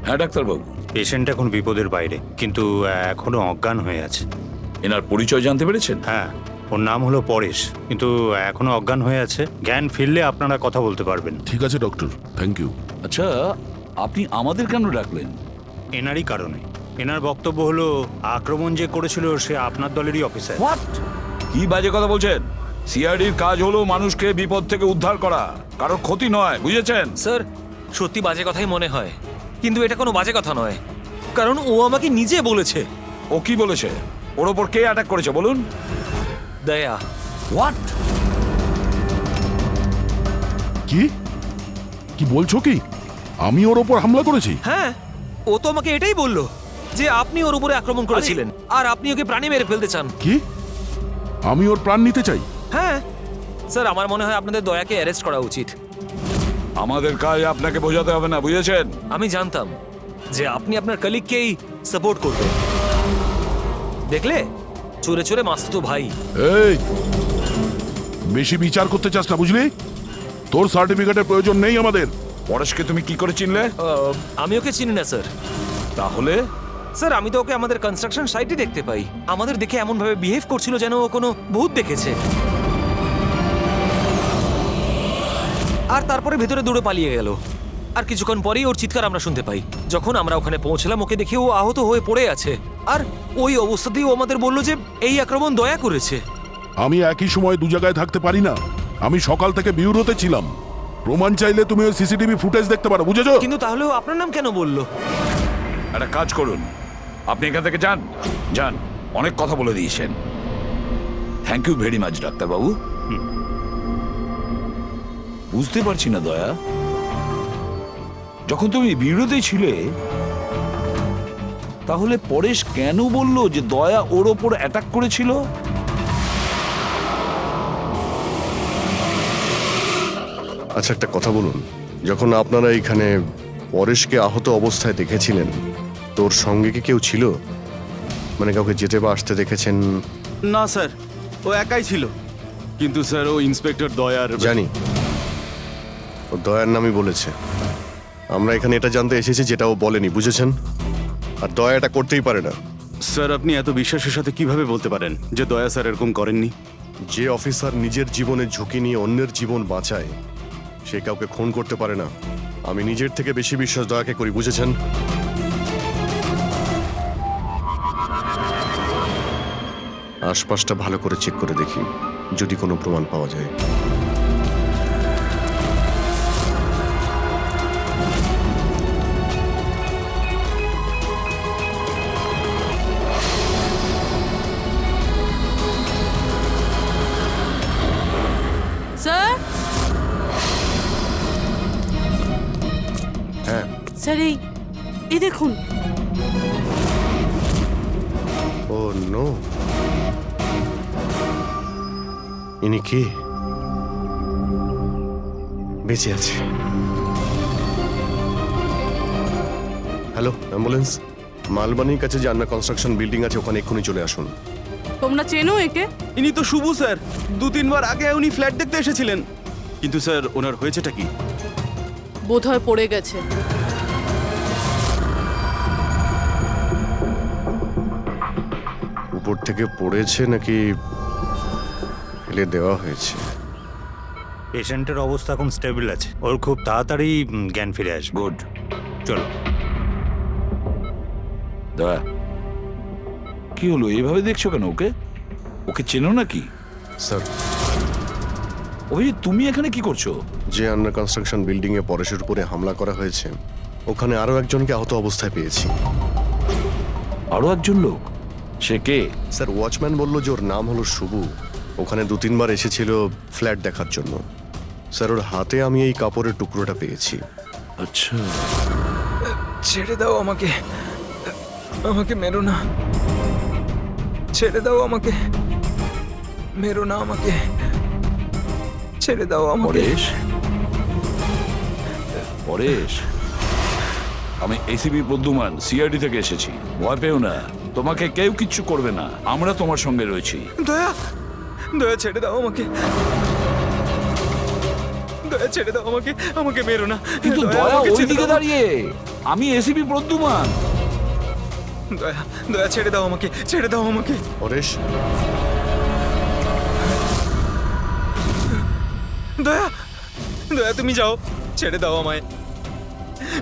হ্যাঁ ডাক্তারবাবু, পেশেন্ট এখন বিপদের বাইরে, কিন্তু এখনো অজ্ঞান হয়ে আছে। এনার পরিচয় জানতে পেরেছেন? হ্যাঁ, ওর নাম হলো পরেশ, কিন্তু এখনো অজ্ঞান হয়ে আছে। জ্ঞান ফিরলে আপনারা কথা বলতে পারবেন। ঠিক আছে ডক্টর, থ্যাংক ইউ। আচ্ছা, আপনি আমাদের কেন ডাকলেন? এনারই কারণে। এনার বক্তব্য হলো আক্রমণ যে করেছিল সে আপনার দলেরই অফিসার। হোয়াট? কি বাজে কথা বলছেন? সিআইডির কাজ হলো মানুষকে বিপদ থেকে উদ্ধার করা, কারোর ক্ষতি নয়, বুঝেছেন? স্যার, সত্যি বাজে কথাই মনে হয়, কিন্তু এটা কোনো বাজে কথা নয়, কারণ ও আমাকে নিজে বলেছে। ও কি বলেছে? ওর ওপর কে অ্যাটাক করেছে বলুন? দয়া। হোয়াট? কি কি বলছো কি? আমি ওর ওপর হামলা করেছি? হ্যাঁ, ও তো আমাকে এটাই বললো যে আপনি ওর উপরে আক্রমণ করেছিলেন আর আপনি ওকে প্রাণে মেরে ফেলতে চান। কি? আমি ওর প্রাণ নিতে চাই? হ্যাঁ স্যার, আমার মনে হয় আপনাদের দয়াকে অ্যারেস্ট করা উচিত। আমাদের কাজ আপনাকে বোঝাতে হবে না, বুঝেছেন? আমি জানতাম যে আপনি আপনার কলিগকেই সাপোর্ট করবেন। দেখলে, চোরে চোরে মাস্তুতো ভাই। এই, বেশি বিচার করতে চাস না, বুঝলি? তোর সার্টিফিকেটের প্রয়োজন নেই আমাদের। পরেশকে তুমি কি করে চিনলে? আমি ওকে চিনি না স্যার। তাহলে স্যার, আমি তো ওকে আমাদের কনস্ট্রাকশন সাইটে দেখতে পাই। আমাদের দেখে এমন ভাবে বিহেভ করছিল যেন ও কোনো ভূত দেখেছে। আর তারপরে ভেতরে দৌড়ে পালিয়ে গেল। আর কিছুক্ষণ পরেই ওর চিৎকার আমরা শুনতে পাই। যখন আমরা ওখানে পৌঁছলাম, ওকে দেখে ও আহত হয়ে পড়ে আছে। আর ওই অবস্থাতেই ও আমাদের বলল যে এই আক্রমণ দয়া করেছে। আমি একই সময় দু জায়গায় থাকতে পারি না। আমি সকাল থেকে বিউরোতে ছিলাম। প্রমাণ চাইলে তুমি ওই সিসিটিভি ফুটেজ দেখতে পারো, বুঝেছো? কিন্তু তাহলেও আপনার নাম কেন বলল? একটা কাজ করুন, আপনি এখান থেকে যান। যান, অনেক কথা বলে দিয়েছেন। থ্যাংক ইউ ভেরি মাচ ডাক্তারবাবু। বুঝতে পারছি না দয়া, যখন তুমি বিরোধী ছিলে তাহলে পরেশ কেন বলল যে দয়া ওর ওপর অ্যাটাক করেছিল? আচ্ছা, একটা কথা বলুন, যখন আপনারা এখানে পরেশকে আহত অবস্থায় দেখেছিলেন, তোর সঙ্গে কি কেউ ছিল? মানে কাউকে যেতে বা আসতে দেখেছেন? না স্যার, ও একাই ছিল। কিন্তু স্যার, ও ইন্সপেক্টর দয়ার। জানি, ও দয়ার নামই বলেছে। আমরা এখানে এটা জানতে এসেছি যেটা ও বলেনি, বুঝেছেন? আর দয়া এটা করতেই পারে না। স্যার, আপনি এত বিশ্বাসের সাথে কিভাবে বলতে পারেন যে দয়া স্যার এরকম করেননি? যে অফিসার নিজের জীবনের ঝুঁকি নিয়ে অন্যের জীবন বাঁচায়, সে কাউকে খুন করতে পারে না। আমি নিজের থেকে বেশি বিশ্বাস দয়াকে করি, বুঝেছেন? আশপাশটা ভালো করে চেক করে দেখি, যদি কোনো প্রমাণ পাওয়া যায়। স্যার, হ্যাঁ, স্যার, এই দেখুন। ও নো, ইনি কে? বেঁচে আছে। Hello, ambulance. মালবানির কাছে যে আন্না কনস্ট্রাকশন বিল্ডিং আছে, ওখানে এক্ষুনি চলে আসুন। তোমরা চেনো একে? ইনি তো শুভ স্যার। 2-3 বার আগে উনি ফ্ল্যাট দেখতে এসেছিলেন। কিন্তু স্যার, ওনার হয়েছেটা কি? বোধহয় পড়ে গেছে। উপর থেকে পড়েছে নাকি ফেলে দেওয়া হয়েছে? পেশেন্টের অবস্থা এখন স্টেবল আছে, ওর খুব তাড়াতাড়ি জ্ঞান ফিরে আসবে। গুড। চলো। দয়া, কি হলো? এইভাবে দেখছো কেন ওকে? ওকে চেনো নাকি? স্যার, অভিজিৎ, তুমি এখানে কি করছো? যে আন্ডার কনস্ট্রাকশন বিল্ডিং এ পরেশের উপরে হামলা করা হয়েছে, ওখানে আরো একজনকে আহত অবস্থায় পেয়েছি। আরো একজন লোক? সে কে? স্যার, ওয়াচম্যান বলল যে ওর নাম হলো শুভু। ওখানে 2-3 বার এসেছিল ফ্ল্যাট দেখার জন্য। স্যার, ওর হাতে আমি এই কাপড়ের টুকরোটা পেয়েছি। আচ্ছা, ছেড়ে দাও আমাকে, আমাকে মেরো না। ছেড়ে দাও আমাকে, মেরো না আমাকে। ছেড়ে দাও আমাকে। পরেশ, পরেশ, আমি এসিপি প্রদ্যুমান, সিআইডি থেকে এসেছি। ভয় পেও না, তোমাকে কেউ কিচ্ছু করবে না, আমরা তোমার সঙ্গে রয়েছি। দয়া, দয়া ছেড়ে দাও আমাকে। দয়া দয়া ছেড়ে দাও আমাকে, আমাকে মেরো না। কিন্তু দয়া, দয়া আমাকে ছেড়ে ওইদিকে দাও। দাঁড়িয়ে, আমি এসিপি প্রদ্যুমান। দয়া, দয়া ছেড়ে দাও আমাকে, ছেড়ে দাও আমাকে। পরেশ, দয়া, দয়া তুমি যাও, ছেড়ে দাও আমায়।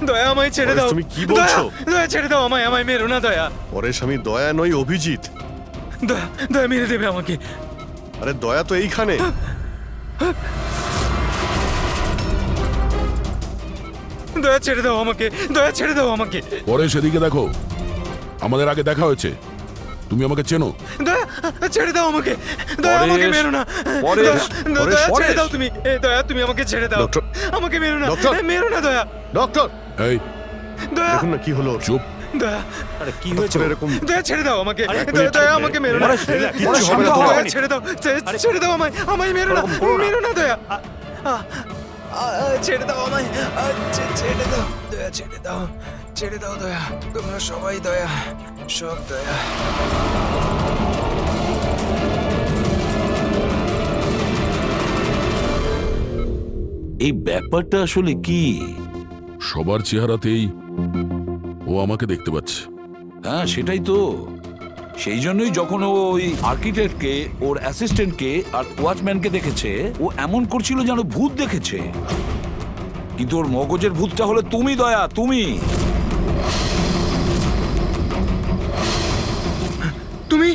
দয়া আমায় ছেড়ে পরেশ, দাও। তুমি কি বলছো? দয়া, দয়া ছেড়ে দাও আমায়, আমায় মেরো না দয়া। পরেশ আমি দয়া নই, অভিজিৎ। দয়া, দয়া মেরে দেবে আমাকে। আরে দয়া তো এইখানে। দয়া ছেড়ে দাও আমাকে, দয়া ছেড়ে দাও আমাকে। পরে সেদিকে দেখো, আমাদের আগে দেখা হয়েছে, তুমি আমাকে চেনো। দয়া, ছেড়ে দাও আমাকে। দয়া পরেশ, আমাকে মেরো না। পরেশ, দয়া, পরেশ, দয়া ছেড়ে পরেশ। দাও তুমি। দয়া তুমি আমাকে ছেড়ে দাও। ডক্টর, আমাকে মেরো না, ডক্টর। মেরো না দয়া। ডক্টর, এই দয়া, দেখুন না কি হলো ওর। চুপ। দয়া, আরে কি হয়েছে? ডক্টর, এরকম দয়া ছেড়ে দাও আমাকে। দয়া, দয়া আমাকে মেরো না। পরেশ, কিচ্ছু হবে না দয়া তোমার। ছেড়ে দাও, ছেড়ে দাও আমায়, আমায় মেরো না, মেরো না দয়া। ছেড়ে দাও আমায়, ছেড়ে দাও দয়া, ছেড়ে দাও, ছেড়ে দাও দয়া। তোমরা সবাই দয়া, সব দয়া। এই ব্যাপারটা আসলে কি? সবার চেহারাতেই ও আমাকে দেখতে পাচ্ছে। হ্যাঁ সেটাই তো। সেই জন্যই যখন ও ওই আর্কিটেক্টকে, ওর অ্যাসিস্ট্যান্টকে আর ওয়াচম্যানকে দেখেছে, ও এমন করছিল যেন ভূত দেখেছে। কিন্তু ওর মগজের ভূতটা হলো তুমি দয়া, তুমি। তুমি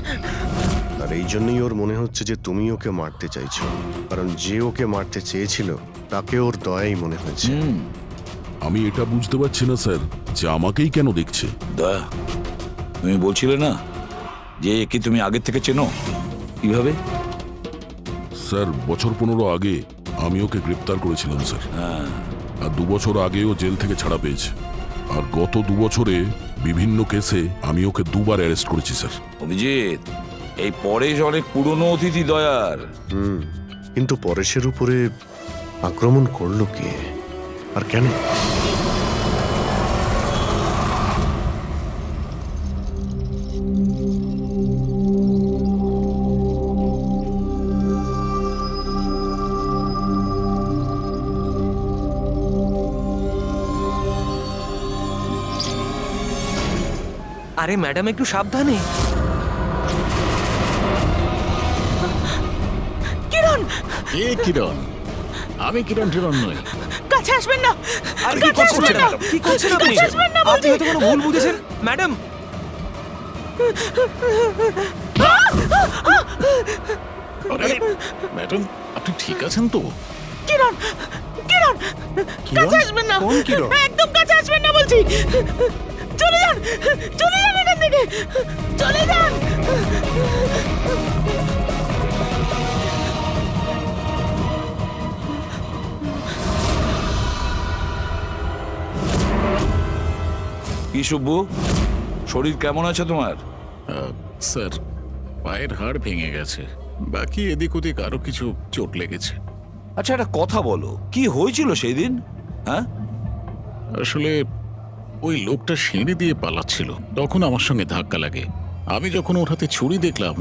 আর এই জন্যই ওর মনে হচ্ছে যে তুমি ওকে মারতে চাইছো, কারণ যে ওকে মারতে চেয়েছিল তাকে ওর দয়াই মনে হয়েছে। আমি এটা বুঝতে পারছি না স্যার, যে আমাকেই কেন দেখছে। দয়া, তুমি বলছিলে না যে একে তুমি আগের থেকে চেনো? কিভাবে? স্যার, বছর 15 আগে আমি ওকে গ্রেপ্তার করেছিলাম স্যার। আর 2 বছর আগেও জেল থেকে ছাড়া পেয়েছে। আর গত 2 বছরে বিভিন্ন কেসে আমি ওকে 2 বার অ্যারেস্ট করেছি স্যার। অভিজিৎ, এই পরেশ অনেক পুরনো অতিথি দয়ার। কিন্তু পরেশের উপরে আক্রমণ করলো কে আর কেন? আরে ম্যাডাম একটু সাবধানে। কিরণ, কে কিরণ? আমি কিরণ টিরণ নই। কাছে আসবেন না। আরে কি কাছে করছেন আসবেন না। কি করছেন আপনি? কাছে আসবেন না আপনি বলছি। হয়তো কোনো ভুল বুঝেছেন ম্যাডাম। আরে ম্যাডাম, আপনি ঠিক আছেন তো? কিরণ, কিরণ, কাছে আসবেন না। কোন কিরণ? একদম কাছে আসবেন না বলছি। চলে যান, চলে যান এখান থেকে, চলে যান। কি শুভ্বু, শরীর কেমন আছে তোমার? স্যার, পায়ের হাড় ভেঙে গেছে, বাকি এদিক ওদিক আরো কিছু চোট লেগেছে। আচ্ছা একটা কথা বলো, কি হয়েছিল সেই দিন? হ্যাঁ, আসলে ওই লোকটা সিঁড়ি দিয়ে পালাচ্ছিল, তখন আমার সঙ্গে ধাক্কা লাগে। আমি যখন ওর হাতে ছুরি দেখলাম,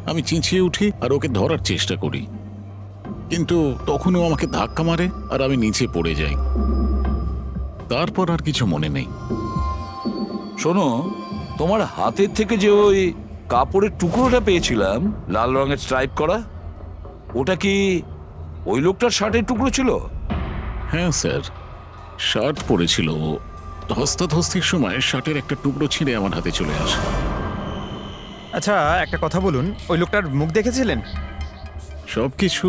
আমি চেঁচিয়ে উঠি আর ওকে ধরার চেষ্টা করি, কিন্তু তখনও আমাকে ধাক্কা মারে আর আমি নিচে পড়ে যাই। তারপর আর কিছু মনে নেই। শোনো, তোমার হাতের থেকে যে ওই কাপড়ের টুকরোটা পেয়েছিলাম, লাল রঙের স্ট্রাইপ করা, ওটা কি ওই লোকটার শার্টের টুকরো ছিল? হ্যাঁ স্যার, শার্ট পরেছিল। ও ধস্তাধস্তির সময় শার্টের একটা টুকরো ছিঁড়ে আমার হাতে চলে আসে। আচ্ছা একটা কথা বলুন, ওই লোকটার মুখ দেখেছিলেন? সবকিছু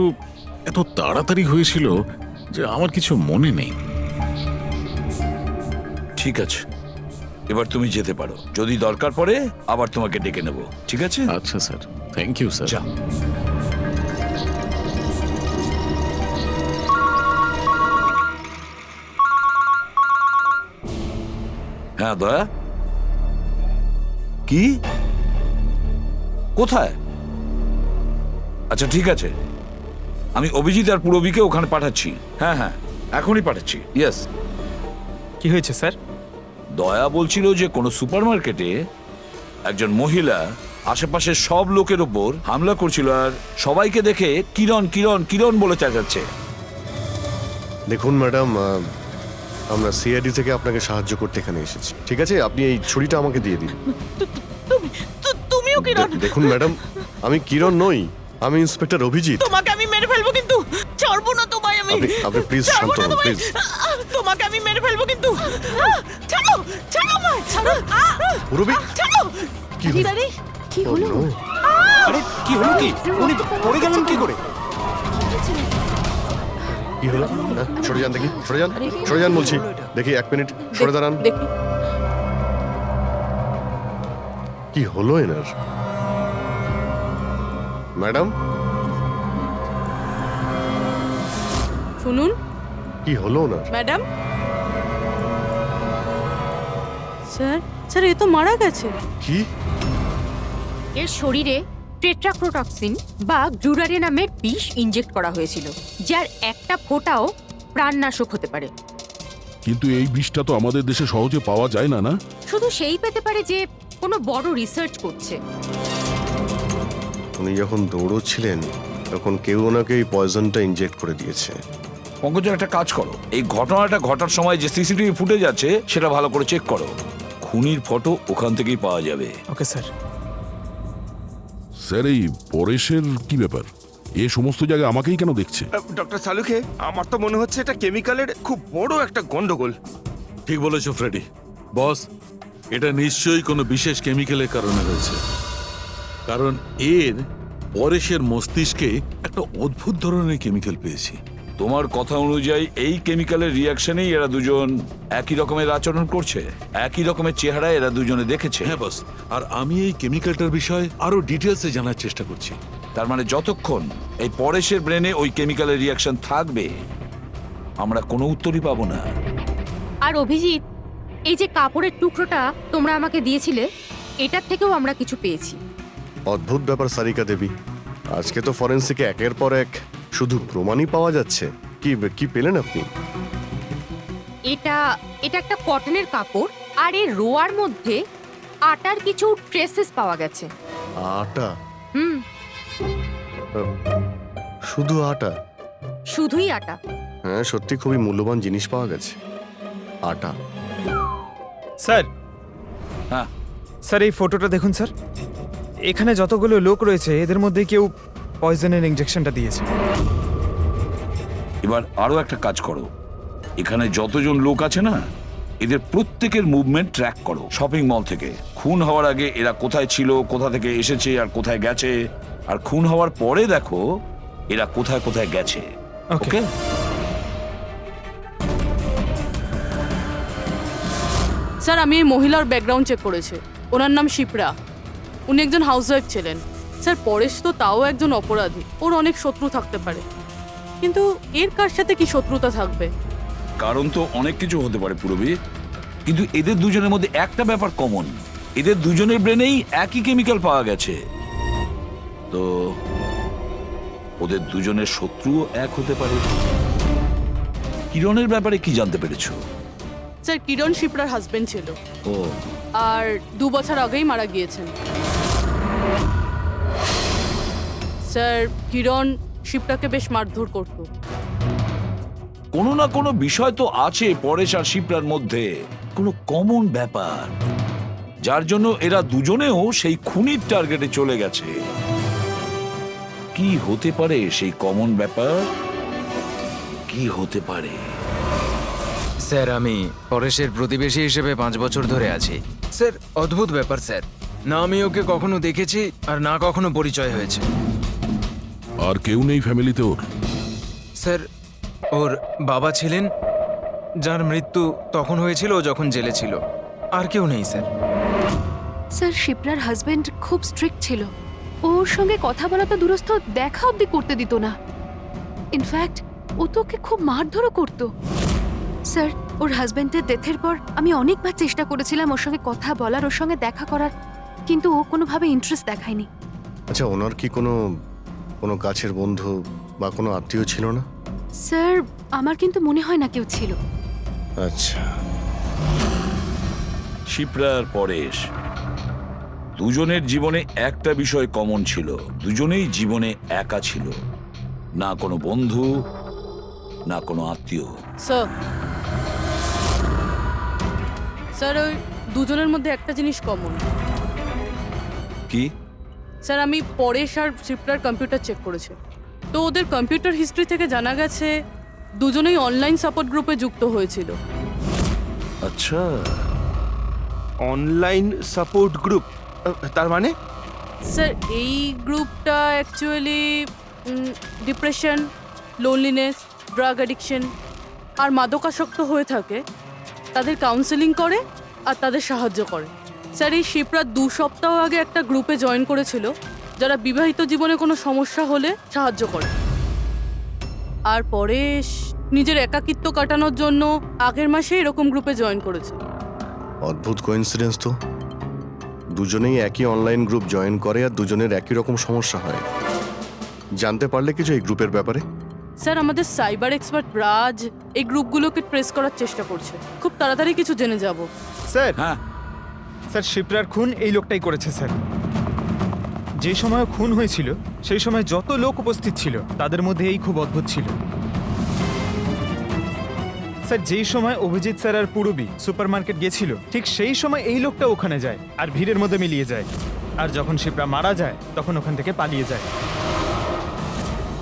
এত তাড়াতাড়ি হয়েছিল যে আমার কিছু মনে নেই। ঠিক আছে, এবার তুমি যেতে পারো। যদি দরকার পড়ে আবার তোমাকে ডেকে নেব, ঠিক আছে? আচ্ছা স্যার, থ্যাংক ইউ স্যার। যাও। হ্যাঁ দয়া, কি? কোথায়? আচ্ছা ঠিক আছে, আমি অভিজিৎ আর পুরবীকে ওখানে পাঠাচ্ছি। হ্যাঁ হ্যাঁ, এখনই পাঠাচ্ছি। ইয়েস। কি হয়েছে স্যার? দয়া বলছিল যে কোনো সুপারমার্কেটে একজন মহিলা আশেপাশের সব লোকের ওপর হামলা করছিল আর সবাইকে দেখে কিরণ কিরণ কিরণ বলে চেঁচাচ্ছে। দেখুন ম্যাডাম, আমরা সিআইডি থেকে আপনাকে সাহায্য করতে এখানে এসেছি, ঠিক আছে? আপনি এই ছুরিটা আমাকে দিয়ে দিন। তুমিও কিরণ, দেখুন ম্যাডাম, আমি কিরণ নই, আমি ইন্সপেক্টর অভিজিৎ। তোমাকে আমি মেরে ফেলবো কিন্তু, ছাড়বো না তোমায় আমি। আপনি প্লিজ ছাড়বো শান্ত না হন, তোমায়। প্লিজ। তোমাকে আমি মেরে ফেলবো কিন্তু। ছাড়ো, ছাড়ো আমায়, ছাড়ো। মুরব্বি, ছাড়ো। কি হলো? কি হলো? Oh, no! আরে কি হলো কি? উনি পড়ে গেলেন কি করে? কি হলো? হ্যাঁ, সরে যান দেখি, সরে যান, সরে যান বলছি। দেখি, 1 মিনিট সরে দাঁড়ান। দেখি। কি হলো এনার? ম্যাডাম, শুনুন কি হলো ওনার? ম্যাডাম। স্যার, স্যার এ তো মারা গেছে। কি? এর শরীরে টেট্রাক্রোটক্সিন বা গ্লুরারে নামের বিষ ইনজেক্ট করা হয়েছিল, যার একটা ফোঁটাও প্রাণনাশক হতে পারে। কিন্তু এই বিষটা তো আমাদের দেশে সহজে পাওয়া যায় না, না? শুধু সেই পেতে পারে যে কোনো বড় রিসার্চ করছে। উনি যখন দৌড়চ্ছিলেন তখন কেউ ওনাকে এই পয়জনটা ইনজেক্ট করে দিয়েছে। পঙ্কজ, একটা কাজ করো, এই ঘটনাটা ঘটার সময় যে সিসিটিভি ফুটেজ আছে সেটা ভালো করে চেক করো। খুনির ফটো ওখান থেকেই পাওয়া যাবে। Okay sir. স্যার, এই পরেশের কি ব্যাপার? এ সমস্ত জায়গায় আমাকেই কেন দেখছে? ডক্টর সালুখে, আমার তো মনে হচ্ছে এটা কেমিক্যালের খুব বড় একটা গন্ডগোল। ঠিক বলেছো ফ্রেডি। বস, এটা নিশ্চয়ই কোনো বিশেষ কেমিক্যালের কারণে হয়েছে, কারণ এর পরেশের মস্তিষ্কে একটা অদ্ভুত ধরনের কেমিক্যাল পেয়েছি। তোমার কথা অনুযায়ী এই কেমিক্যালের রিয়াকশনেই এরা দুজন একই রকমের আচরণ করছে, একই রকমের চেহারা এরা দুজনে দেখেছে। হ্যাঁ বস, আর আমি এই কেমিক্যালটার বিষয়ে আরো ডিটেলসে জানার চেষ্টা করছি। তার মানে যতক্ষণ এই পরেশের ব্রেনে ওই কেমিক্যালের রিয়াকশন থাকবে আমরা কোনো উত্তরই পাবো না। আর অভিজিৎ, এই যে কাপড়ের টুকরোটা তোমরা আমাকে দিয়েছিলে, এটার থেকেও আমরা কিছু পেয়েছি। অদ্ভুত ব্যাপার সারিকা দেবী, আজকে তো ফরেন্সিকে একের পর এক শুধু প্রমাণই পাওয়া যাচ্ছে। কি কি পেলেন আপনি? এটা একটা কটনের কাপড়, আর এর রোয়ার মধ্যে আটার কিছু ট্রেসেস পাওয়া গেছে। আটা? হুম, শুধু আটা? শুধুই আটা। হ্যাঁ, সত্যি খুবই মূল্যবান জিনিস পাওয়া গেছে, আটা। স্যার, হ্যাঁ, স্যার এই ফটোটা দেখুন স্যার। এখানে যতগুলো লোক রয়েছে এদের মধ্যে কেউ পয়জনের ইনজেকশনটা দিয়েছে। এবার আরো একটা কাজ করো, এখানে যতজন লোক আছে না এদের প্রত্যেকের মুভমেন্ট ট্র্যাক করো। শপিং মল থেকে খুন হওয়ার আগে এরা কোথায় ছিল, কোথা থেকে এসেছে আর কোথায় গেছে, আর খুন হওয়ার পরে দেখো এরা কোথায় কোথায় গেছে। ওকে? স্যার, আমি এই মহিলার ব্যাকগ্রাউন্ড চেক করেছি। ওনার নাম শিপ্রা, উনি একজন হাউসওয়াইফ ছিলেন। স্যার, পরেশ তো তাও একজন অপরাধী, ওর অনেক শত্রু থাকতে পারে, কিন্তু এর কার সাথে কি শত্রুতা থাকবে? কারণ তো অনেক কিছু হতে পারে পুরবী, কিন্তু এদের দুজনের মধ্যে একটা ব্যাপার কমন, এদের দুজনের ব্রেনেই একই কেমিক্যাল পাওয়া গেছে। তো ওদের দুজনের শত্রুও এক হতে পারে। কিরণের ব্যাপারে কি জানতে পেরেছো? স্যার, কিরণ শিপ্রার হাজবেন্ড ছিল, ও, আর 2 বছর আগেই মারা গিয়েছেন। স্যার, কিরণ শিপ্রাকে বেশ মারধর করত। কোনো না কোনো বিষয় তো আছে পরেশ আর শিপ্রার মধ্যে, কোনো কমন ব্যাপার, যার জন্য এরা দুজনেও সেই খুনির টার্গেটে চলে গেছে। কি হতে পারে সেই কমন ব্যাপার? কি হতে পারে? স্যার, আমি পরেশের প্রতিবেশী হিসেবে 5 বছর ধরে আছি। স্যার, অদ্ভুত ব্যাপার স্যার, না আমি ওকে কখনো দেখেছি আর না কখনো পরিচয় হয়েছে। আর কেউ নেই ফ্যামিলিতে ওর? স্যার, ওর বাবা ছিলেন, যার মৃত্যু তখন হয়েছিল ও যখন জেলে ছিল। আর কেউ নেই স্যার। স্যার, শিপ্রার হাজবেন্ড খুব স্ট্রিক্ট ছিল। ওর সঙ্গে কথা বলা তো দূরস্থ, দেখা অবধি করতে দিত না। ইনফ্যাক্ট ও তো ওকে খুব মারধরও করত। স্যার, ওর হাজবেন্ডের ডেথের পর আমি অনেকবার চেষ্টা করেছিলাম ওর সঙ্গে কথা বলার, ওর সঙ্গে দেখা করার, কিন্তু ও কোনোভাবে ইন্টারেস্ট দেখায়নি। আচ্ছা, ওনার কি কোনো কাছের বন্ধু বা কোনো আত্মীয় ছিল না? স্যার, আমার কিন্তু মনে হয় না কেউ ছিল। আচ্ছা। শিপ্রা আর পরেশ দুজনের জীবনে একটা বিষয় কমন ছিল, দুজনেই জীবনে একা ছিল, না কোনো বন্ধু না কোনো আত্মীয়। স্যার স্যার ওই দুজনের মধ্যে একটা জিনিস কমন। কি? স্যার আমি পরেশ আর শিপ্রার কম্পিউটার চেক করেছি, তো ওদের কম্পিউটার হিস্ট্রি থেকে জানা গেছে দুজনেই অনলাইন সাপোর্ট গ্রুপে যুক্ত হয়েছিল। আচ্ছা, অনলাইন সাপোর্ট গ্রুপ, তার মানে? স্যার এই গ্রুপটা actually depression, loneliness, drug addiction আর মাদকাসক্ত হয়ে থাকে তাদের কাউন্সেলিং করে আর তাদের সাহায্য করে। স্যার এই শিপ্রা 2 সপ্তাহ আগে একটা গ্রুপে জয়েন করেছিল যারা বিবাহিত জীবনে কোনো সমস্যা হলে সাহায্য করে। আর পরেশ নিজের একাকিত্ব কাটানোর জন্য আগের মাসে এরকম গ্রুপে জয়েন করেছে। অদ্ভুত কোইন্সিডেন্স তো, দুজনেই একই অনলাইন গ্রুপ জয়েন করে আর দুজনের একই রকম সমস্যা হয়। জানতে পারলে কিছু এই গ্রুপের ব্যাপারে? স্যার আমাদের সাইবার এক্সপার্ট রাজ এই গ্রুপগুলোকে ট্রেস করার চেষ্টা করছে, খুব তাড়াতাড়ি কিছু জেনে যাব। স্যার হ্যাঁ স্যার শিপ্রার খুন এই লোকটাই করেছে স্যার। যে সময় খুন হয়েছিল সেই সময় যত লোক উপস্থিত ছিল তাদের মধ্যে এই খুব অদ্ভুত ছিল। স্যার যেই সময় অভিজিৎ স্যার আর পূরবী সুপার মার্কেট গেছিল ঠিক সেই সময় এই লোকটা ওখানে যায় আর ভিড়ের মধ্যে মিলিয়ে যায়, আর যখন শিপ্রা মারা যায় তখন ওখান থেকে পালিয়ে যায়।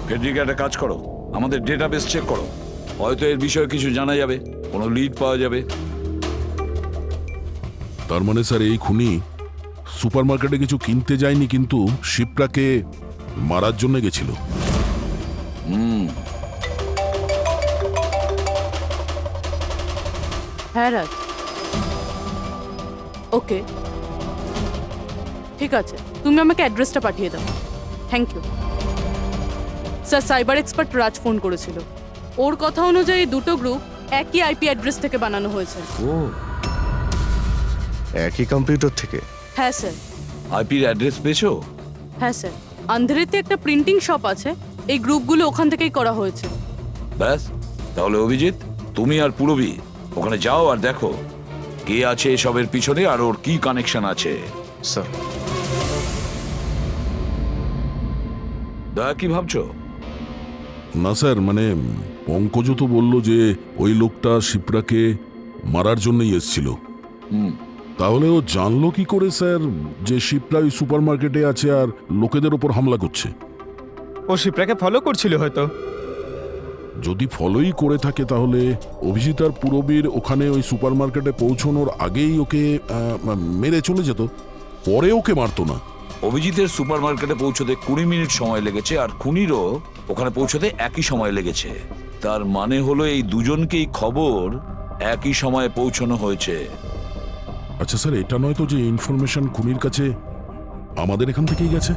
ফেডরিক, একটা কাজ করো, আমাদের ডেটাবেস চেক করো, হয়তো এর বিষয়ে কিছু জানা যাবে, কোনো লিড পাওয়া যাবে। তার মানে স্যার এই খুনি সুপারমার্কেটে কিছু কিনতে যায়নি, কিন্তু শিপ্রাকে মারার জন্য গেছিল। হ্যাঁ রাজ, ওকে ঠিক আছে, তুমি আমাকে অ্যাড্রেসটা পাঠিয়ে দাও। Thank you sir. Cyber expert Raj phone করেছিল, ওর কথা অনুযায়ী দুটো গ্রুপ একই আইপি অ্যাড্রেস থেকে বানানো হয়েছে। ও, একই কম্পিউটার থেকে? হ্যাঁ স্যার। আইপির অ্যাড্রেস পেয়েছো? হ্যাঁ স্যার, আন্ধারেতে একটা প্রিন্টিং শপ আছে, এই গ্রুপগুলো ওখান থেকেই করা হয়েছে। ব্যাস, তাহলে অভিজিৎ তুমি আর পূরবী ওখানে যাও আর দেখো কে আছে এসবের পিছনে আর ওর কি কানেকশন আছে। স্যার। দয়া, কি ভাবছো? না স্যার, মানে পঙ্কজ তো বলল যে ওই লোকটা শিপ্রাকে মারার জন্যই এসেছিল। তাহলে ও জানলো কি করে স্যার যে শিপ্রা ওই সুপারমার্কেটে আছে আর লোকেদের ওপর হামলা করছে? ও শিপ্রাকে ফলো করছিল হয়তো। যদি ফলোই করে থাকে তাহলে অভিজিৎ আর পূরবীর ওখানে ওই সুপারমার্কেটে পৌঁছানোর আগেই ওকে মেরে চলে যেত, পরে ওকে মারতো না। অভিজিতের সুপারমার্কেটে পৌঁছতে 20 মিনিট সময় লেগেছে আর খুনিরও ওখানে পৌঁছতে একই সময় লেগেছে। তার মানে হলো এই দুজনকেই খবর একই সময়ে পৌঁছানো হয়েছে। আচ্ছা স্যার, এটা নয় তো যে ইনফরমেশন খুনির কাছে আমাদের এখান থেকেই গেছে?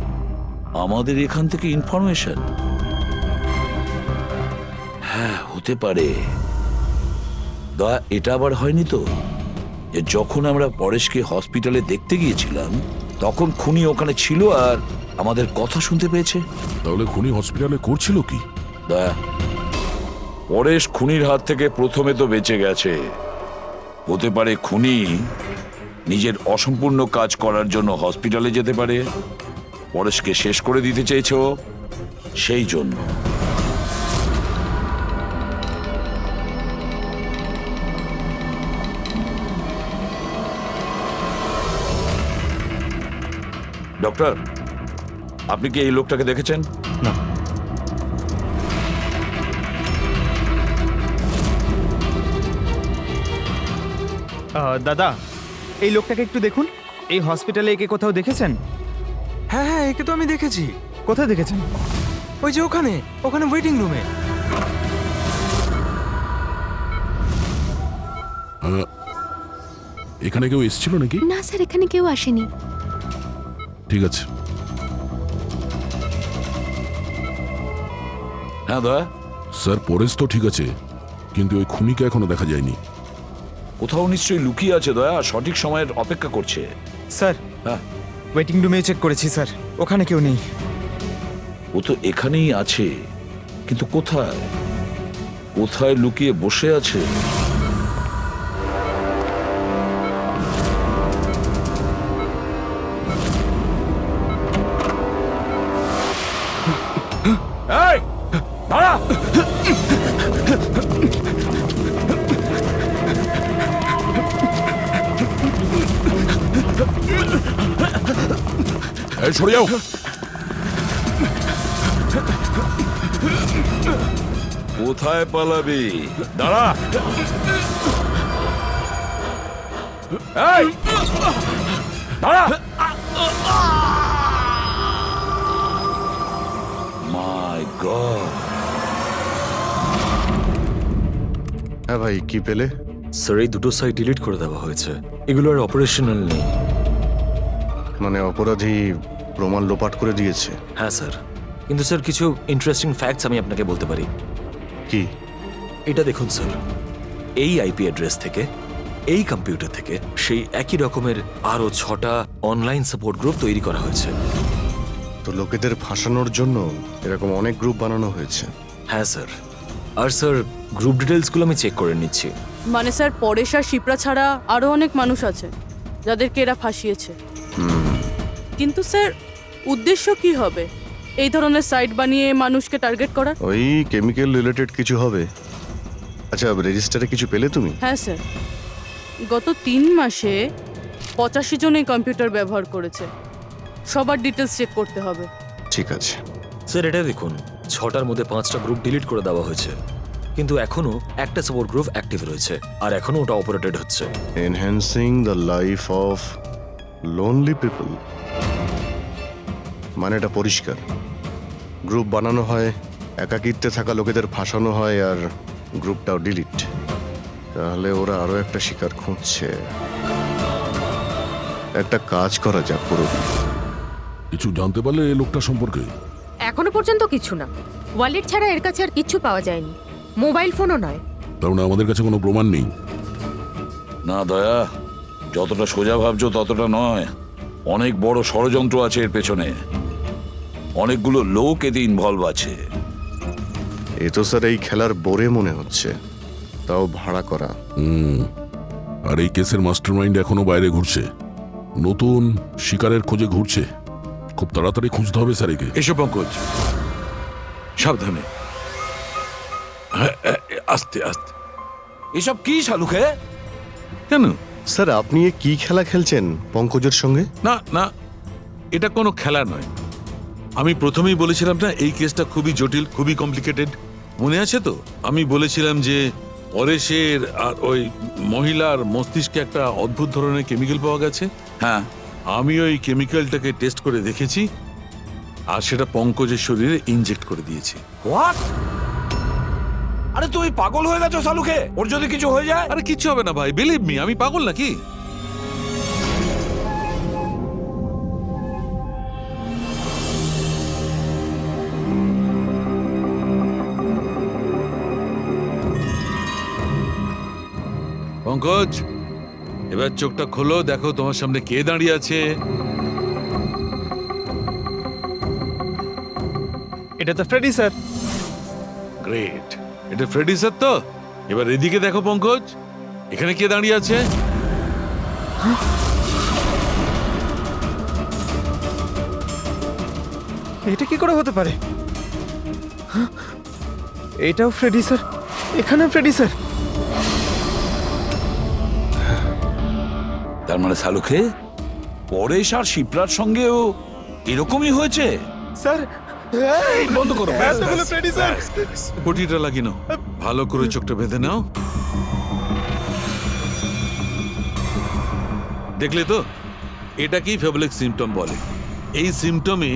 আমাদের এখান থেকে ইনফরমেশন? হ্যাঁ, হতে পারে। দয়া, এটা আবার হয়নি তো যে যখন আমরা পরেশকে হসপিটালে দেখতে গিয়েছিলাম তখন খুনি ওখানে ছিল আর আমাদের কথা শুনতে পেয়েছে? তাহলে খুনি হসপিটালে করছিল কি? দয়া, পরেশ খুনির হাত থেকে প্রথমে তো বেঁচে গেছে, হতে পারে খুনি নিজের অসম্পূর্ণ কাজ করার জন্য হসপিটালে যেতে পারে, পরেশকে শেষ করে দিতে চেয়েছো সেই জন্য। ডক্টর, আপনি কি এই লোকটাকে দেখেছেন? না। দাদা, এই লোকটাকে একটু দেখুন। এই হসপিটালে একে কোথাও দেখেছেন? হ্যাঁ হ্যাঁ, একে তো আমি দেখেছি। কোথায় দেখেছেন? ওই যে ওখানে ওখানে ওয়েটিং রুমে। এখানে কেউ এসেছিল নাকি? না স্যার, এখানে কেউ আসেনি। ঠিক আছে। হ্যাঁ দয়া। স্যার, পরেশ তো ঠিক আছে, কিন্তু ওই খুনিকে এখনো দেখা যায়নি। কোথাও নিশ্চয়ই লুকিয়ে আছে দয়া, সঠিক সময়ের অপেক্ষা করছে। স্যার, হ্যাঁ, ওয়েটিং রুমে চেক করেছি স্যার, ওখানে কেউ নেই। ও তো এখানেই আছে, কিন্তু কোথায় কোথায় লুকিয়ে বসে আছে? এই, দাঁড়া! সরে যাও। কোথায় পালাবি? দাঁড়া। এই! দাঁড়া। মাই গড। হ্যাঁ ভাই, কি পেলে? স্যার এই দুটো সাইট ডিলিট করে দেওয়া হয়েছে, এগুলো আর অপারেশনাল নেই। মানে অপরাধী প্রমাণ লোপাট করে দিয়েছে? হ্যাঁ স্যার, কিন্তু স্যার কিছু ইন্টারেস্টিং ফ্যাক্টস আমি আপনাকে বলতে পারি। কি? এটা দেখুন স্যার, এই আইপি অ্যাড্রেস থেকে, এই কম্পিউটার থেকে সেই একই রকমের আরও 6টা অনলাইন সাপোর্ট গ্রুপ তৈরি করা হয়েছে। তো লোকেদের ফাঁসানোর জন্য এরকম অনেক গ্রুপ বানানো হয়েছে? হ্যাঁ স্যার, আর স্যার গ্রুপ ডিটেলসগুলো আমি চেক করে নিচ্ছি। মানে স্যার পরেশ আর শিপ্রা ছাড়া আরও অনেক মানুষ আছে যাদেরকে এরা ফাঁসিয়েছে। কিন্তু স্যার উদ্দেশ্য কি হবে এই ধরনের সাইট বানিয়ে মানুষকে টার্গেট করার? ওই কেমিক্যাল রিলেটেড কিছু হবে। আচ্ছা, রেজিস্টারে কিছু পেলে তুমি? হ্যাঁ স্যার, গত 3 মাসে 85 জন এই কম্পিউটার ব্যবহার করেছে। সবার ডিটেলস চেক করতে হবে। ঠিক আছে স্যার, এটা দেখুন, 6টার মধ্যে 5টা গ্রুপ ডিলিট করে দেওয়া হয়েছে, কিন্তু এখনো একটা সাপোর্ট গ্রুপ অ্যাক্টিভ রয়েছে, আর এখনো ওটা অপারেটেড হচ্ছে। Enhancing the life of lonely people, মানে এটা পরিষ্কার। গ্রুপ বানানো হয়, একাকিত্বে থাকা লোকেদের ফাঁসানো হয়, আর গ্রুপটাও ডিলিট। তাহলে ওরা আরো একটা শিকার খুঁজছে। একটা কাজ করা যাক পুরো। কিছু জানতে পারলে এই লোকটা সম্পর্কে? এখনো পর্যন্ত কিছু না। ওয়ালেট ছাড়া এর কাছে আর কিচ্ছু পাওয়া যায়নি, মোবাইল ফোনও নয়। তার মানে আমাদের কাছে কোনো প্রমাণ নেই? না দয়া, যতটা সোজা ভাবছো ততটা নয়। অনেক বড় ষড়যন্ত্র আছে এর পেছনে, অনেকগুলো লোক এতে ইনভলভ আছে। এ তো স্যার এই খেলার বোরে মনে হচ্ছে, তাও ভাড়া করা। আর এই কেসের মাস্টারমাইন্ড এখনো বাইরে ঘুরছে, নতুন শিকারের খোঁজে ঘুরছে। খুব তাড়াতাড়ি খুঁজতে হবে স্যার একে। এসো পঙ্কজ, সাবধানে, আস্তে আস্তে। এসব কি শালুকে? কেন স্যার, আপনি এ কি খেলা খেলছেন পঙ্কজের সঙ্গে? না না, এটা কোনো খেলা নয়। আমি প্রথমেই বলেছিলাম না এই কেসটা খুবই জটিল, খুবই কমপ্লিকেটেড। মনে আছে তো? আমি বলেছিলাম যে পরেশের আর ওই মহিলার মস্তিষ্কে একটা অদ্ভুত ধরনের কেমিক্যাল পাওয়া গেছে। হ্যাঁ, আমি ওই কেমিক্যালটাকে টেস্ট করে দেখেছি, আর সেটা পঙ্কজের শরীরে ইনজেক্ট করে দিয়েছি। হোয়াট? আরে তুমি পাগল হয়ে গেছো শালুকে? ওর যদি কিছু হয়ে যায়? আরে কিচ্ছু হবে না ভাই, বিলিভ মি, আমি পাগল নাকি? পঙ্কজ, এবার চোখটা খোলো, দেখো তোমার সামনে কে দাঁড়িয়ে আছে। এটা তো ফ্রেডি স্যার। গ্রেট, এটা ফ্রেডি স্যার তো? এবার এদিকে দেখো পঙ্কজ, এখানে কে দাঁড়িয়ে আছে? এটা কি করে হতে পারে? হ্যাঁ? এটাও ফ্রেডি স্যার, এখানেও ফ্রেডি স্যার। তার মানে শালুকে পরেশ আর শিপ্রার সঙ্গেও এরকমই হয়েছে? স্যার বন্ধ করো, এতগুলো ফ্রেডি স্যার। পটিটা লাগিয়ে নাও, ভালো করে চোখটা বেঁধে নাও। দেখলে তো, এটাকেই ফেবলিক সিমটম বলে। এই সিমটমে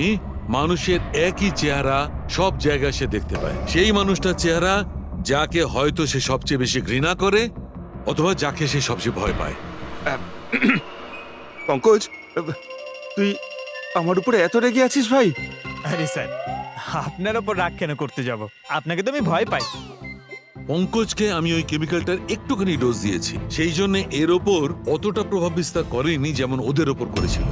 মানুষের একই চেহারা সব জায়গায় সে দেখতে পায়। সেই মানুষটার চেহারা যাকে হয়তো সে সবচেয়ে বেশি ঘৃণা করে, অথবা যাকে সে সবচেয়ে ভয় পায়। পঙ্কজ, তুই আমার উপরে এত রেগে আছিস ভাই? আরে স্যার, আপনার ওপর রাগ কেন করতে যাব? আপনাকে তো আমি ভয় পাই। পঙ্কজকে আমি ওই কেমিক্যালটার একটুখানি ডোজ দিয়েছি, সেই জন্য এর ওপর অতটা প্রভাব বিস্তার করেনি যেমন ওদের ওপর করেছিল।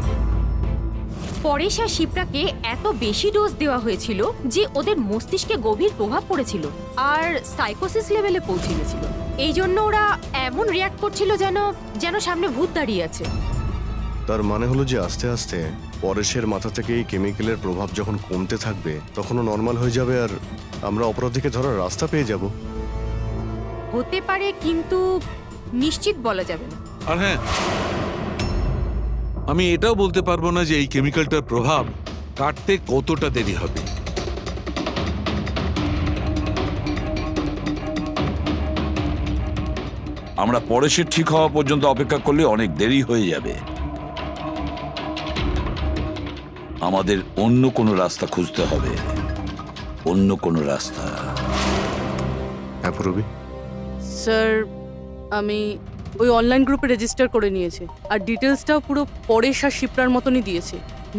পরেশ আর শিপ্রাকে এত বেশি ডোজ দেওয়া হয়েছিল যে ওদের মস্তিষ্কে গভীর প্রভাব পড়েছিল আর সাইকোসিস লেভেলে পৌঁছে গেছিল। এই জন্য ওরা এমন রিয়াক্ট করছিল যেন সামনে ভূত দাঁড়িয়ে আছে। তার মানে হলো যে আস্তে আস্তে পরেশের মাথা থেকে এই কেমিক্যালের প্রভাব যখন কমতে থাকবে তখনও নর্মাল হয়ে যাবে, আর আমরা অপরাধীকে ধরার রাস্তা পেয়ে যাব। হতে পারে, কিন্তু নিশ্চিত বলা যাবে না। আর হ্যাঁ, আমি এটাও বলতে পারবো না যে এই কেমিক্যালটার প্রভাব কাটতে কতটা দেরি হবে। আমরা পরেশের ঠিক হওয়া পর্যন্ত অপেক্ষা করলে অনেক দেরি হয়ে যাবে। আমাদের অন্য কোনো রাস্তা খুঁজতে হবে, অন্য কোনো রাস্তা। হ্যাঁ পুরবী, স্যার আমি ওই অনলাইন গ্রুপে রেজিস্টার করে নিয়েছি, আর ডিটেলসটাও পুরো পরেশ আর শিপ্রার মতনই দিয়েছি।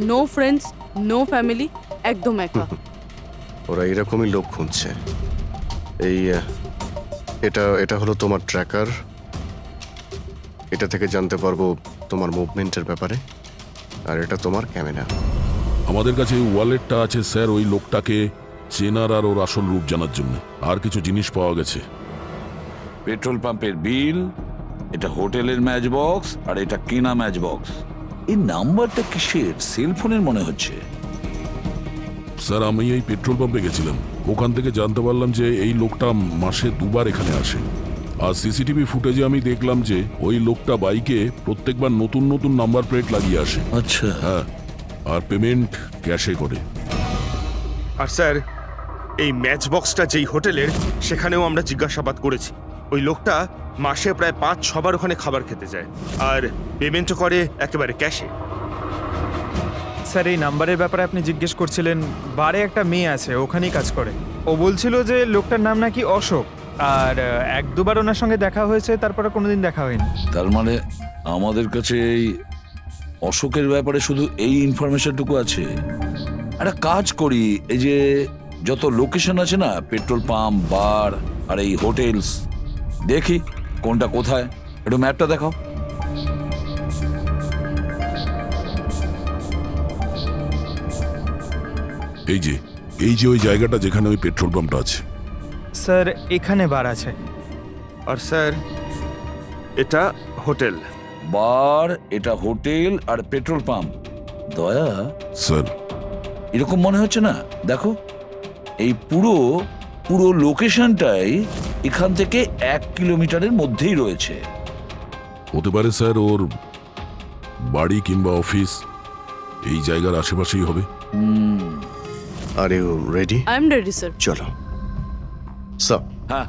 নো ফ্রেন্ডস, নো ফ্যামিলি, একদম একা। ওরা এরকমই লোক খুঁজছে। এই এটা এটা হলো তোমার ট্র্যাকার। এটা থেকে জানতে পারবো তোমার মুভমেন্টের ব্যাপারে। আর এটা তোমার ক্যামেরা। আমাদের কাছে এই ওয়ালেটটা আছে স্যার, ওই লোকটাকে চেনার আর ওর আসল রূপ জানার জন্য। আর কিছু জিনিস পাওয়া গেছে। পেট্রোল পাম্পের বিল, এটা হোটেলের ম্যাচ বক্স, আর এটা কেনা ম্যাচ বক্স। এই নাম্বারটা কিসের? সেলফোনের মনে হচ্ছে। স্যার আমি এই পেট্রোল পাম্পে গেছিলাম, ওখান থেকে জানতে পারলাম যে এই লোকটা মাসে 2 বার এখানে আসে। আর সিসিটিভি ফুটেজে আমি দেখলাম যে ওই লোকটা বাইকে প্রত্যেকবার নতুন নতুন নাম্বার প্লেট লাগিয়ে আসে। আচ্ছা। হ্যাঁ, আর পেমেন্ট ক্যাশে করে। আর স্যার, এই ম্যাচ বক্সটা যেই হোটেলের, সেখানেও আমরা জিজ্ঞাসাবাদ করেছি। ওই লোকটা মাসে প্রায় 5-6 বার ওখানে খাবার খেতে যায়, আর পেমেন্টও করে একেবারে ক্যাশে। স্যার এই নাম্বারের ব্যাপারে আপনি জিজ্ঞেস করছিলেন, বারে একটা মেয়ে আছে, ওখানেই কাজ করে। ও বলছিল যে লোকটার নাম নাকি অশোক, আর 1-2 বার ওনার সঙ্গে দেখা হয়েছে, তারপরে কোনোদিন দেখা হয়নি। তার মানে আমাদের কাছে এই অশোকের ব্যাপারে শুধু এই ইনফরমেশনটুকু আছে। একটা কাজ করি, এই যে যত লোকেশন আছে না, পেট্রোল পাম্প, বার আর এই হোটেলস, দেখি কোনটা কোথায়। একটু ম্যাপটা দেখাও। এই যে ওই জায়গাটা যেখানে ওই পেট্রোল পাম্পটা আছে। স্যার এখানে বার আছে। আর স্যার এটা হোটেল। বার, এটা হোটেল, আর পেট্রোল পাম্প। দয়া স্যার এরকম মনে হচ্ছে না? দেখো, এই পুরো লোকেশনটাই এখান থেকে 1 কিলোমিটারের মধ্যেই রয়েছে। হতে পারে স্যার ওর বাড়ি কিংবা অফিস এই জায়গার আশেপাশেই হবে। Are you ready? I am ready sir. চলো স্যার। হ্যাঁ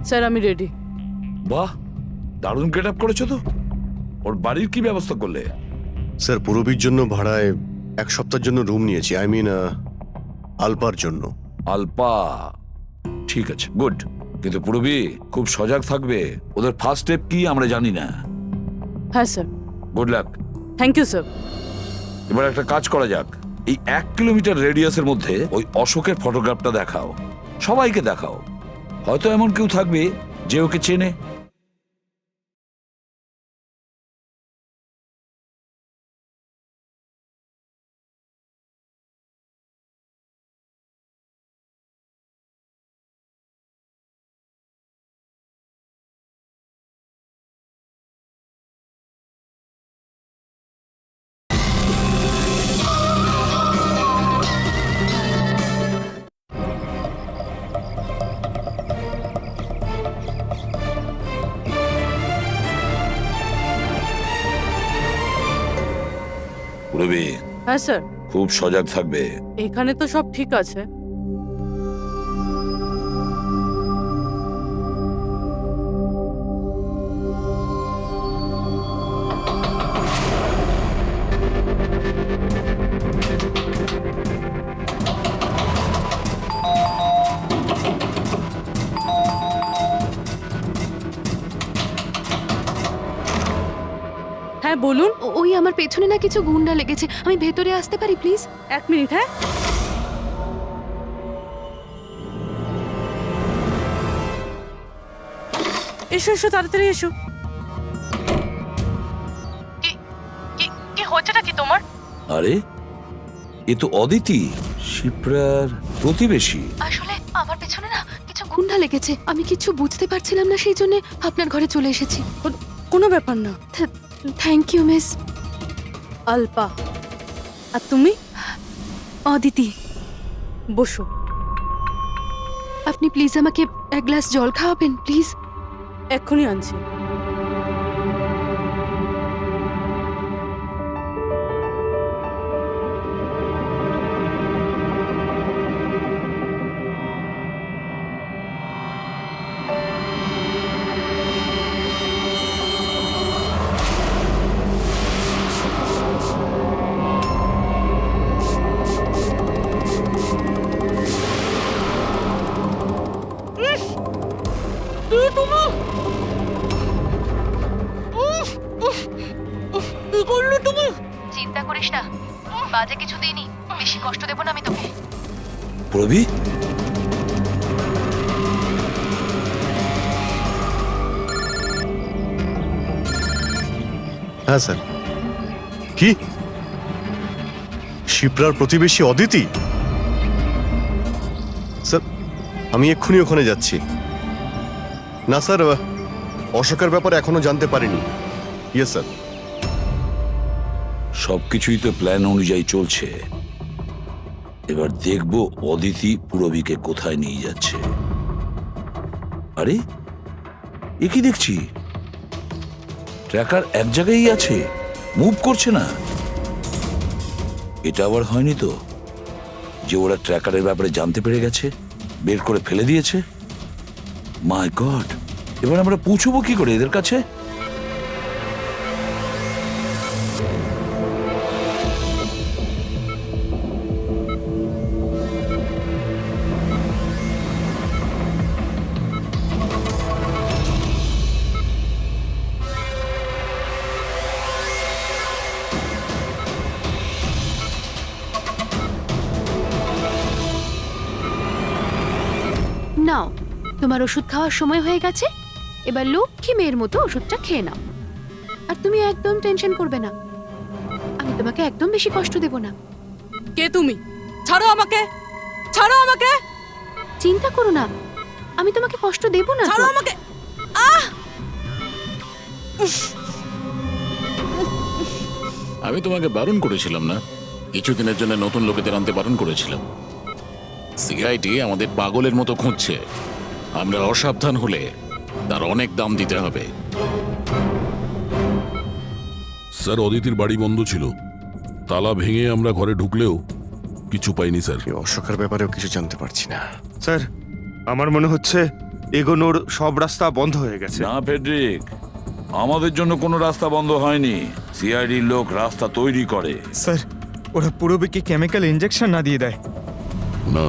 স্যার আমি রেডি। বাহ, দারুণ গেট আপ করেছো তো। ওর বাড়ির কি ব্যবস্থা করলে? স্যার পুরবীর জন্য ভাড়ায় 1 সপ্তাহের জন্য রুম নিয়েছি। আই মিন আলপার জন্য। আলপা, ঠিক আছে, গুড। কিন্তু পুরবী খুব সজাগ থাকবে। ওদের ফার্স্ট স্টেপ কি আমরা জানি না। হ্যাঁ sir. Good luck. Thank you sir. এবার একটা কাজ করা যাক, এই 1 কিলোমিটার রেডিয়াসের মধ্যে ওই অশোকের ফটোগ্রাফটা দেখাও, সবাইকে দেখাও। হয়তো এমন কেউ থাকবে যে ওকে চেনে। পুরবী হ্যাঁ স্যার। খুব সজাগ থাকবে। এখানে তো সব ঠিক আছে। হ্যাঁ বলুন। ওই আমার পেছনে না কিছু গুন্ডা লেগেছে, আমি ভেতরে আসতে পারি প্লিজ? 1 মিনিট। হ্যাঁ এসো এসো, তাড়াতাড়ি এসো। কি হচ্ছেটা কি তোমার? আরে এ তো অদিতি, শিপ্রার প্রতিবেশী। আসলে আমার পেছনে না কিছু গুন্ডা লেগেছে, আমি কিছু বুঝতে পারছিলাম না, সেই জন্য আপনার ঘরে চলে এসেছি। কোনো ব্যাপার না। Thank you miss. আলপা। আর তুমি? অদিতি। বসো। আপনি প্লিজ আমাকে 1 গ্লাস জল খাওয়াবেন প্লিজ? এক্ষুনি আনছি। কি করলো তুমি? চিন্তা করিস না, বাজে কিছু দিইনি, বেশি কষ্ট দেবো না আমি তোকে। পুরবি, হ্যাঁ স্যার। কি শিপ্রার প্রতিবেশী অদিতি? স্যার আমি এক্ষুনি ওখানে যাচ্ছি। না স্যার, অশোকের ব্যাপারে এখনো জানতে পারিনি। Yes sir. সবকিছুই তো প্ল্যান অনুযায়ী চলছে। এবার দেখবো অদিতি পুরবীকে কোথায় নিয়ে যাচ্ছে। আরে এ কি দেখছি, ট্র্যাকার এক জায়গায় আছে, মুভ করছে না। এটা আবার হয়নি তো যে ওরা ট্র্যাকারের ব্যাপারে জানতে পেরে গেছে, বের করে ফেলে দিয়েছে? মাই গড, এবার আমরা পৌঁছবো কি করে এদের কাছে? নাও, তোমার ওষুধ খাওয়ার সময় হয়ে গেছে, এবার লক্ষ্মী মেয়ের মতো ওষুধটা খেয়ে নাও। আর তুমি একদম টেনশন করবে না, আমি তোমাকে একদম বেশি কষ্ট দেব না। কে তুমি? ছাড়ো আমাকে, ছাড়ো আমাকে, চিন্তা করো না, আমি তোমাকে কষ্ট দেব না। ছাড়ো আমাকে। আমি তোমাকে বারণ করেছিলাম না? কিছুদিনের জন্য নতুন লোকেদের আনতে বারণ করেছিলাম। সিআইডি আমাদের পাগলের মতো খুঁজছে। আমরা অসাবধান হলে তার অনেক দাম দিতে হবে। স্যার, অদিতির বাড়ি বন্ধ ছিল, তালা ভেঙে আমরা ঘরে ঢুকলেও কিছু পাইনি স্যার। অশোকের ব্যাপারেও কিছু জানতে পারছি না। স্যার আমার মনে হচ্ছে এগোনোর সব রাস্তা বন্ধ হয়ে গেছে। না ফেডরিক, আমাদের জন্য কোনো রাস্তা বন্ধ হয়নি। সিআইডির লোক রাস্তা তৈরি করে। স্যার ওরা পুরবীকে কেমিক্যাল ইনজেকশন না দিয়ে দেয়? না,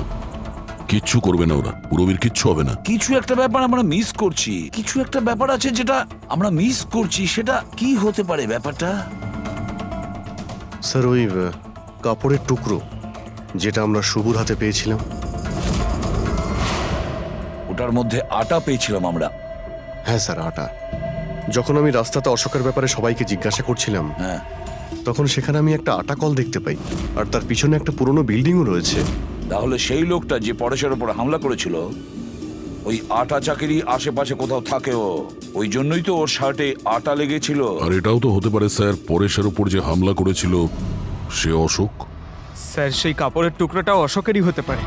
কিচ্ছু করবে না ওরা, পুরবীর কিচ্ছু হবে না। কিছু একটা ব্যাপার আমরা মিস করছি, কিছু একটা ব্যাপার আছে যেটা আমরা মিস করছি। সেটা কি হতে পারে ব্যাপারটা? স্যার ওই কাপড়ের টুকরো যেটা আমরা শুভর হাতে পেয়েছিলাম, ওটার মধ্যে আটা পেয়েছিলাম আমরা। হ্যাঁ স্যার, আটা। যখন আমি রাস্তাতে অশোকের ব্যাপারে সবাইকে জিজ্ঞাসা করছিলাম, হ্যাঁ, তখন সেখানে আমি একটা আটা কল দেখতে পাই, আর তার পিছনে একটা পুরনো বিল্ডিংও রয়েছে। তাহলে সেই লোকটা যে পরেশের উপর হামলা করেছিল, ওই আটা চাকিরি আশেপাশে কোথাও থাকে ও, ওই জন্যই তো ওর শার্টে আটা লেগেছিল। আর এটাও তো হতে পারে স্যার, পরেশের উপর যে হামলা করেছিল সে অশোক। স্যার সেই কাপড়ের টুকরোটাও অশোকেরই হতে পারে।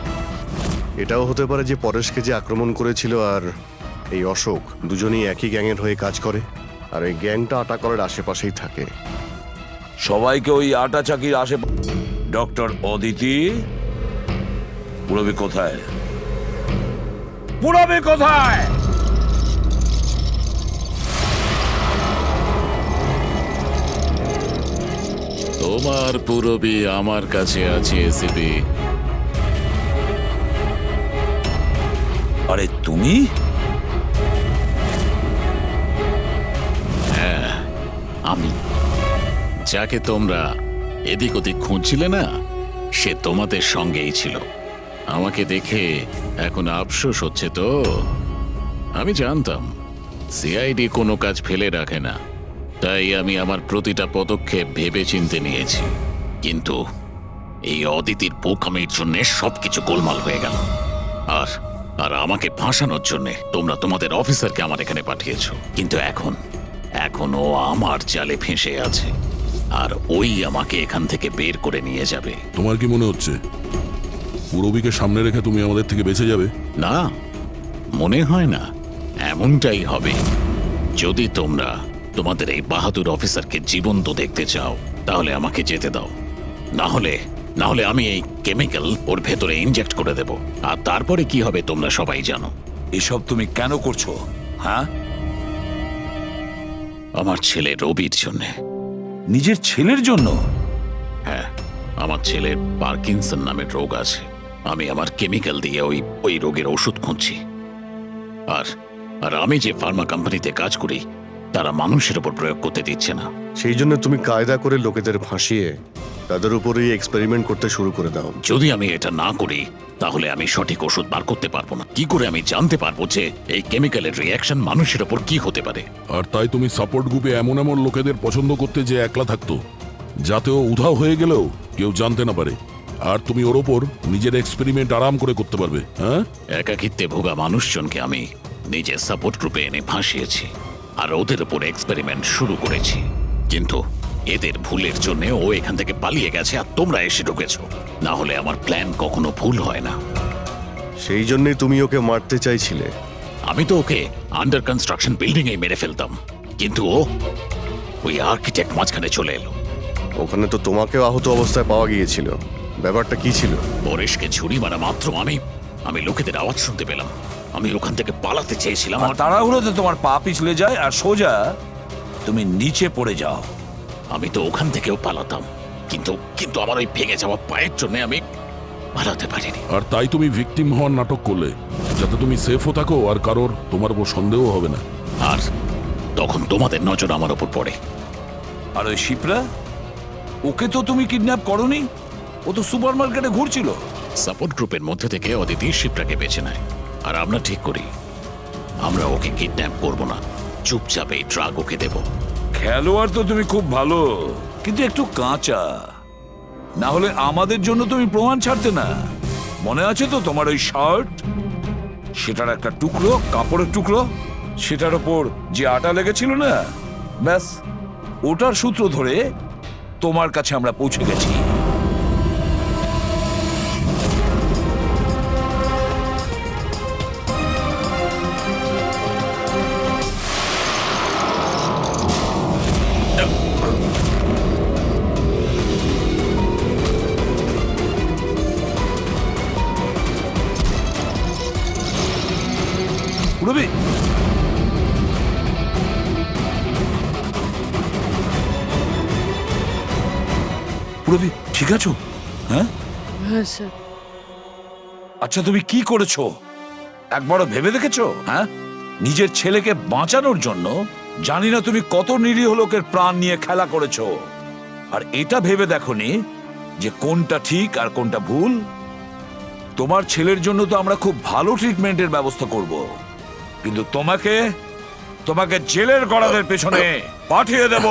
এটাও হতে পারে যে পরেশকে যে আক্রমণ করেছিল আর এই অশোক দুজনেই একই গ্যাংয়ের হয়ে কাজ করে, আর এই গ্যাংটা আটা কলের আশেপাশেই থাকে। সবাইকে ওই আটা চাকির ডক্টর অদিতি, পুরবী কোথায়? পুরবী কোথায়? তোমার পুরবী আমার কাছে আছে এসিপি। আরে তুমি? হ্যাঁ আমি। যাকে তোমরা এদিক ওদিক খুঁজছিলে না, সে তোমাদের সঙ্গেই ছিল। আমাকে দেখে এখন আফসোস হচ্ছে তো? আমি জানতাম সিআইডি কোনো কাজ ফেলে রাখে না, তাই আমি আমার প্রতিটা পদক্ষেপ ভেবে চিন্তে নিয়েছি। কিন্তু এই অদিতির বোকামির জন্য সবকিছু গোলমাল হয়ে গেল। আর আর আমাকে ফাঁসানোর জন্য তোমরা তোমাদের অফিসারকে আমার এখানে পাঠিয়েছো। কিন্তু এখন ও আমার জালে ফেঁসে আছে, আর ওই আমাকে এখান থেকে বের করে নিয়ে যাবে। তোমার কি মনে হচ্ছে পুরবীকে সামনে রেখে তুমি আমাদের থেকে বেঁচে যাবে? না, মনে হয় না। এমনটাই হবে। যদি তোমরা তোমাদের এই বাহাদুর অফিসারকে জীবন্ত দেখতে চাও, তাহলে আমাকে যেতে দাও। না হলে আমি এই কেমিক্যাল ওর ভেতরে ইনজেক্ট করে দেব। আর তারপরে কি হবে তোমরা সবাই জানো। এসব তুমি কেন করছো? হ্যাঁ, আমার ছেলে রবির জন্য। নিজের ছেলের জন্য? হ্যাঁ, আমার ছেলের পার্কিনসন নামের রোগ আছে। আমি আমার কেমিক্যাল দিয়ে ওই রোগের ওষুধ খুঁজছি। আর আমি যে ফার্মা কোম্পানিতে কাজ করি তারা মানুষের উপর প্রয়োগ করতে দিচ্ছে না। সেই জন্য তুমি কায়দা করে লোকেদের ভাসিয়ে তাদের উপরেই এক্সপেরিমেন্ট করতে শুরু করে দাও। যদি আমি এটা না করি তাহলে আমি সঠিক ওষুধ বার করতে পারবো না। কি করে আমি জানতে পারবো যে এই কেমিক্যালের রিয়াকশন মানুষের উপর কি হতে পারে? আর তাই তুমি সাপোর্ট গ্রুপে এমন এমন লোকেদের পছন্দ করতে যে একলা থাকতো, যাতে ও উধাও হয়ে গেলেও কেউ জানতে না পারে, আর তুমি ওর ওপর নিজের এক্সপেরিমেন্ট আরাম করে করতে পারবে। হ্যাঁ, একাকিত্বে ভোগা মানুষজনকে আমি নিজের সাপোর্ট গ্রুপে এনে ফাঁসিয়েছি আর ওদের উপর এক্সপেরিমেন্ট শুরু করেছি। কিন্তু এদের ভুলের জন্য ও এখান থেকে পালিয়ে গেছে আর তোমরা এসে ঢুকেছ। না হলে আমার প্ল্যান কখনো ভুল হয় না। সেই জন্যই তুমি ওকে মারতে চাইছিলে। আমি তো ওকে আন্ডার কনস্ট্রাকশন বিল্ডিং এ মেরে ফেলতাম, কিন্তু ও ওই আর্কিটেক্ট মাঝখানে চলে এলো। ওখানে তো তোমাকেও আহত অবস্থায় পাওয়া গিয়েছিল, ব্যাপারটা কি ছিল? পরেশকে ছুরি মারা মাত্র আমি লোকেদের আওয়াজ শুনতে পেলাম। আমি ওখান থেকে পালাতে চেয়েছিলাম আর তাড়াহুড়োতে তোমার পা পিছলে যায় আর সোজা তুমি নিচে পড়ে যাও। আমি তো ওখান থেকেও পালাতাম, কিন্তু কিন্তু আমার ওই ভেঙে যাওয়া পায়ের জন্য আমি পালাতে পারিনি। আর তাই তুমি ভিকটিম হওয়ার নাটক করলে, যাতে তুমি সেফও থাকো আর কারোর তোমার উপর সন্দেহ হবে না। আর তখন তোমাদের নজর আমার ওপর পড়ে। আর ওই শিপ্রা, ওকে তো তুমি কিডন্যাপ করনি, ও তো সুপার মার্কেটে ঘুরছিল। সাপোর্ট গ্রুপের মধ্যে থেকে অদিতি শিপ্রাকে বেছে নেয়, আর আমরা ঠিক করি আমরা ওকে কিডন্যাপ করব না, চুপচাপ এই ড্রাগ ওকে দেব। খেলোয়াড় তো তুমি খুব ভালো, কিন্তু একটু কাঁচা। না হলে আমাদের জন্য তুমি প্রমাণ ছাড়তে না। মনে আছে তো তোমার ওই শার্ট, সেটার একটা টুকরো, কাপড়ের টুকরো, সেটার ওপর যে আটা লেগেছিল না, ব্যাস ওটার সূত্র ধরে তোমার কাছে আমরা পৌঁছে গেছি। রবি, রবি ঠিক আছো? হ্যাঁ হ্যাঁ স্যার। আচ্ছা, তুমি কি করেছো একবারও ভেবে দেখেছো? হ্যাঁ, নিজের ছেলেকে বাঁচানোর জন্য জানি না তুমি কত নিরীহ লোকের প্রাণ নিয়ে খেলা করেছো, আর এটা ভেবে দেখোনি যে কোনটা ঠিক আর কোনটা ভুল। তোমার ছেলের জন্য তো আমরা খুব ভালো ট্রিটমেন্টের ব্যবস্থা করব, কিন্তু তোমাকে জেলের গড়াদের পেছনে পাঠিয়ে দেব।